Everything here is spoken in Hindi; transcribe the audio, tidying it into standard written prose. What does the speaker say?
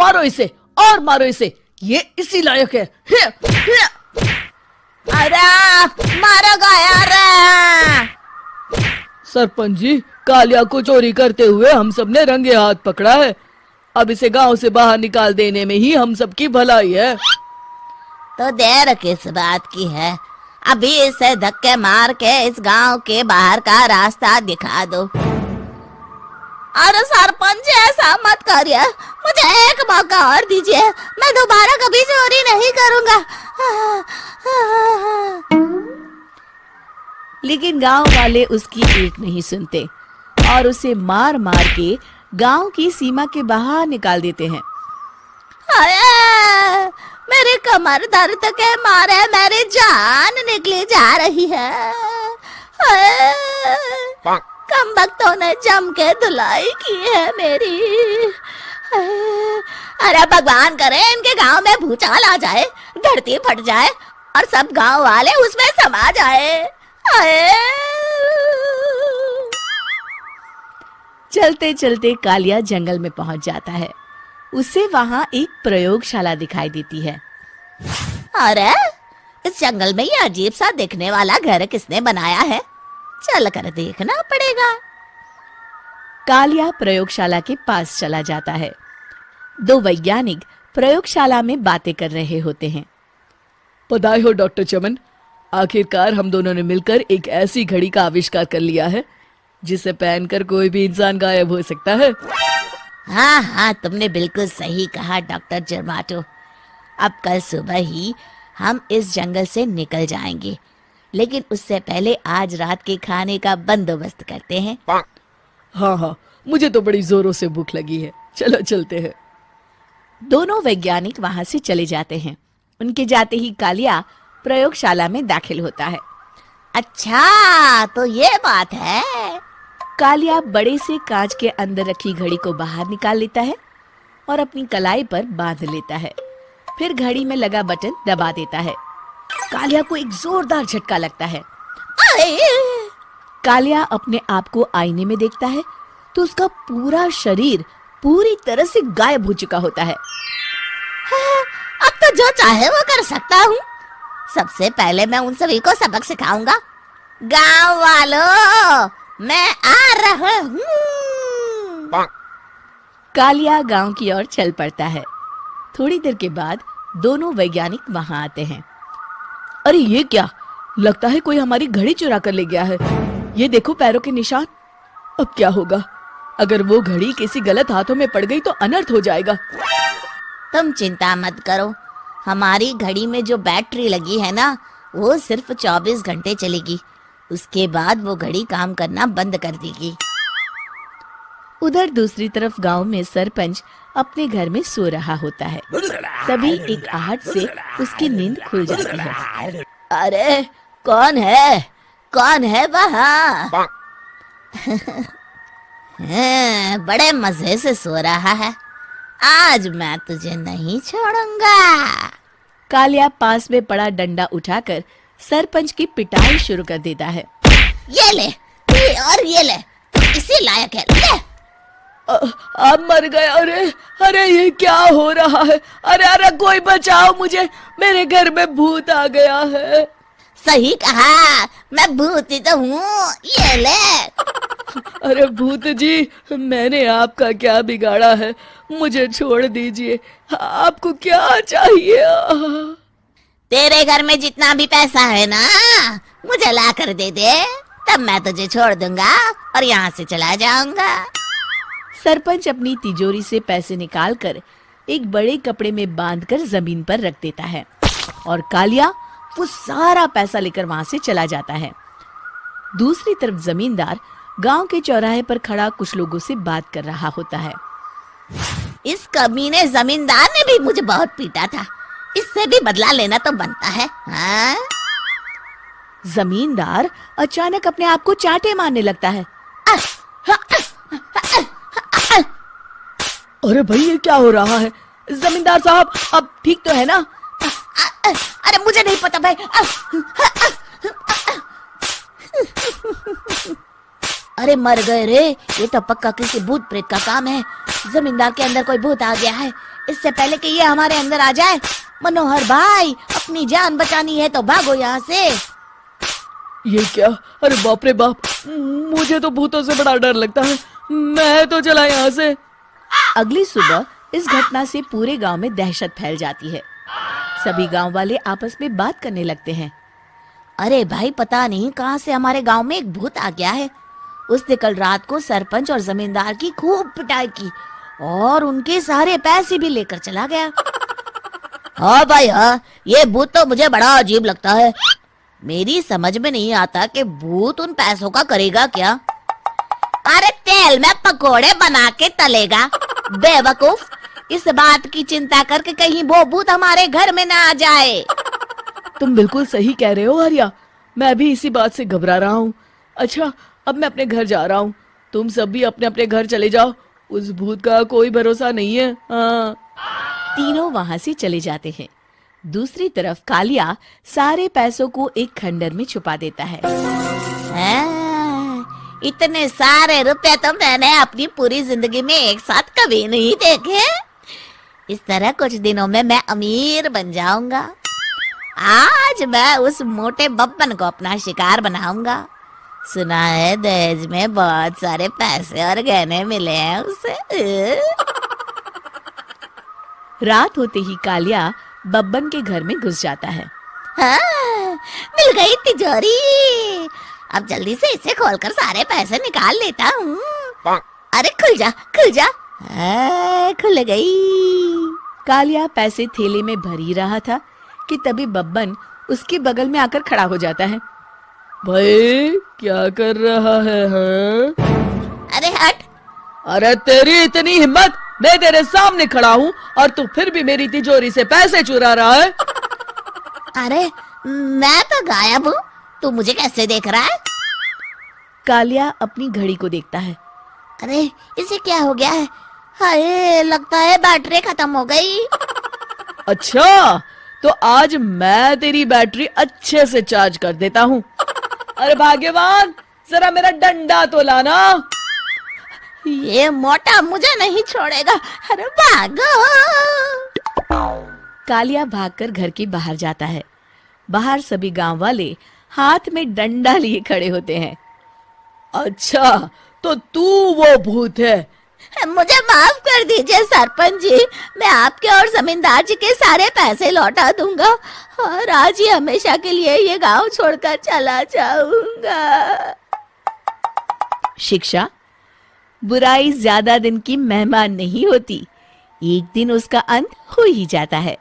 मारो इसे और मारो इसे, ये इसी लायक है। अरे मारो यार। सरपंच जी, कालिया को चोरी करते हुए हम सब ने रंगे हाथ पकड़ा है। अब इसे गांव से बाहर निकाल देने में ही हम सबकी भलाई है। तो देर किस बात की है, अभी इसे धक्के मार के इस गांव के बाहर का रास्ता दिखा दो। अरे सरपंच ऐसा मत करिए, मुझे एक मौका और दीजिए, मैं दोबारा कभी चोरी नहीं करूंगा। लेकिन गांव वाले उसकी एक नहीं सुनते और उसे मार मार के गांव की सीमा के बाहर निकाल देते हैं। मेरी कमर दर्द के मारे मेरी जान निकली जा रही है। कम वक्तों ने जम के धुलाई की है मेरी। अरे भगवान करे इनके गांव में भूचाल आ जाए, धरती फट जाए और सब गांव वाले उसमें समा जाए। चलते चलते कालिया जंगल में पहुंच जाता है। उसे वहां एक प्रयोगशाला दिखाई देती है। अरे इस जंगल में ये अजीब सा दिखने वाला घर किसने बनाया है, चल कर देखना पड़ेगा। कालिया प्रयोगशाला के पास चला जाता है। दो वैज्ञानिक प्रयोगशाला में बातें कर रहे होते हैं। बधाई हो डॉक्टर चमन, आखिरकार हम दोनों ने मिलकर एक ऐसी घड़ी का आविष्कार कर लिया है जिसे पहनकर कोई भी इंसान गायब हो सकता है। हाँ हाँ, तुमने बिल्कुल सही कहा डॉक्टर जर्माटो। अब कल सुबह ही हम इस जंगल से निकल जाएंगे, लेकिन उससे पहले आज रात के खाने का बंदोबस्त करते हैं। हाँ हाँ, मुझे तो बड़ी जोरों से भूख लगी है, चलो चलते हैं। दोनों वैज्ञानिक वहां से चले जाते हैं। उनके जाते ही कालिया प्रयोगशाला में दाखिल होता है। अच्छा तो ये बात है। कालिया बड़े से कांच के अंदर रखी घड़ी को बाहर निकाल लेता है और अपनी कलाई पर बांध लेता है। फिर घड़ी में लगा बटन दबा देता है। कालिया को एक जोरदार झटका लगता है। कालिया अपने आप को आईने में देखता है तो उसका पूरा शरीर पूरी तरह से गायब हो चुका होता है। अब तो जो चाहे वो कर सकता हूँ। सबसे पहले मैं उन सभी को सबक सिखाऊंगा। गांव वालों, मैं आ रहा हूँ। कालिया गांव की ओर चल पड़ता है। थोड़ी देर के बाद दोनों वैज्ञानिक वहां आते हैं। अरे ये क्या, लगता है कोई हमारी घड़ी चुरा कर ले गया है। ये देखो पैरों के निशान। अब क्या होगा, अगर वो घड़ी किसी गलत हाथों में पड़ गई तो अनर्थ हो जाएगा। तुम चिंता मत करो, हमारी घड़ी में जो बैटरी लगी है ना, वो सिर्फ 24 घंटे चलेगी। उसके बाद वो घड़ी काम करना बंद कर देगी। उधर दूसरी तरफ गांव में सरपंच अपने घर में सो रहा होता है। तभी एक आहट से उसकी नींद खुल जाती है। अरे कौन है वहाँ? बड़े मजे से सो रहा है, आज मैं तुझे नहीं छोड़ूंगा। कालिया पास में पड़ा डंडा उठाकर सरपंच की पिटाई शुरू कर देता है। ये ले और ये ले, इसी लायक है, ले। आप मर गए। अरे अरे ये क्या हो रहा है? अरे अरे कोई बचाओ मुझे, मेरे घर में भूत आ गया है। सही कहा, मैं भूत ही तो हूँ, ये ले। अरे भूत जी, मैंने आपका क्या बिगाड़ा है, मुझे छोड़ दीजिए। आपको क्या चाहिए? तेरे घर में जितना भी पैसा है ना, मुझे ला कर दे दे, तब मैं तुझे छोड़ दूंगा और यहाँ से चला जाऊंगा। सरपंच अपनी तिजोरी से पैसे निकालकर एक बड़े कपड़े में बांधकर जमीन पर रख देता है और कालिया वो सारा पैसा लेकर वहां से चला जाता है। दूसरी तरफ जमींदार गांव के चौराहे पर खड़ा कुछ लोगों से बात कर रहा होता है। इस कमीने जमींदार ने भी मुझे बहुत पीटा था, इससे भी बदला लेना तो बनता है। हाँ? जमींदार अचानक अपने आप को चांटे मारने लगता है। अरे भाई ये क्या हो रहा है? जमींदार साहब अब ठीक तो है ना? अरे मुझे नहीं पता भाई। अरे मर गए रे, ये तो पक्का किसी भूत प्रेत का काम है। जमींदार के अंदर कोई भूत आ गया है। इससे पहले कि ये हमारे अंदर आ जाए, मनोहर भाई अपनी जान बचानी है तो भागो यहाँ से। ये क्या? अरे बाप रे बाप, मुझे तो भूतों से बड़ा डर लगता है। मैं तो चला यहाँ से। अगली सुबह इस घटना से पूरे गांव में दहशत फैल जाती है। सभी गांव वाले आपस में बात करने लगते हैं। अरे भाई, पता नहीं कहाँ से हमारे गांव में एक भूत आ गया है। उसने कल रात को सरपंच और जमींदार की खूब पिटाई की और उनके सारे पैसे भी लेकर चला गया। हाँ भाई हाँ, ये भूत तो मुझे बड़ा अजीब लगता है। मेरी समझ में नहीं आता कि भूत उन पैसों का करेगा क्या। अरे तेल में पकोड़े बना के तलेगा, बेवकूफ। इस बात की चिंता करके कहीं वो भूत हमारे घर में ना आ जाए। तुम बिल्कुल सही कह रहे हो आर्या, मैं भी इसी बात से घबरा रहा हूँ। अच्छा, अब मैं अपने घर जा रहा हूँ। तुम सब भी अपने अपने घर चले जाओ, उस भूत का कोई भरोसा नहीं है। हाँ। तीनों वहां से चले जाते हैं। दूसरी तरफ कालिया सारे पैसों को एक खंडर में छुपा देता है। इतने सारे रुपए तो मैंने अपनी पूरी जिंदगी में एक साथ कभी नहीं देखे। इस तरह कुछ दिनों में मैं अमीर बन जाऊंगा। आज मैं उस मोटे बब्बन को अपना शिकार बनाऊंगा। सुना है दहेज में बहुत सारे पैसे और गहने मिले हैं उसे। रात होते ही कालिया बब्बन के घर में घुस जाता है। हाँ, मिल गई तिजोरी। अब जल्दी से इसे खोलकर सारे पैसे निकाल लेता हूँ। अरे खुल जा, खुल जा। खुल गई। कालिया पैसे थैले में भर ही रहा था कि तभी बब्बन उसके बगल में आकर खड़ा हो जाता है। भाई क्या कर रहा है? हाँ? अरे हट। अरे तेरी इतनी हिम्मत, मैं तेरे सामने खड़ा हूँ और तू फिर भी मेरी तिजोरी से पैसे चुरा रहा है। अरे मैं तो गायब हूँ, तू मुझे कैसे देख रहा है? कालिया अपनी घड़ी को देखता है। अरे इसे क्या हो गया है? हाय, लगता है बैटरी खत्म हो गई। अच्छा, तो आज मैं तेरी बैटरी अच्छे से चार्ज कर देता हूँ। अरे भाग्यवान, जरा मेरा डंडा तो लाना। ये मोटा मुझे नहीं छोड़ेगा। अरे भागो। कालिया भागकर घर के बाहर जाता है। बाहर सभी गांव वाले हाथ में डंडा लिए खड़े होते हैं। अच्छा, तो तू वो भूत है? मुझे माफ कर दीजिए सरपंच जी, मैं आपके और जमींदार जी के सारे पैसे लौटा दूंगा और आज ही हमेशा के लिए ये गांव छोड़कर चला जाऊंगा। शिक्षा: बुराई ज्यादा दिन की मेहमान नहीं होती, एक दिन उसका अंत हो ही जाता है।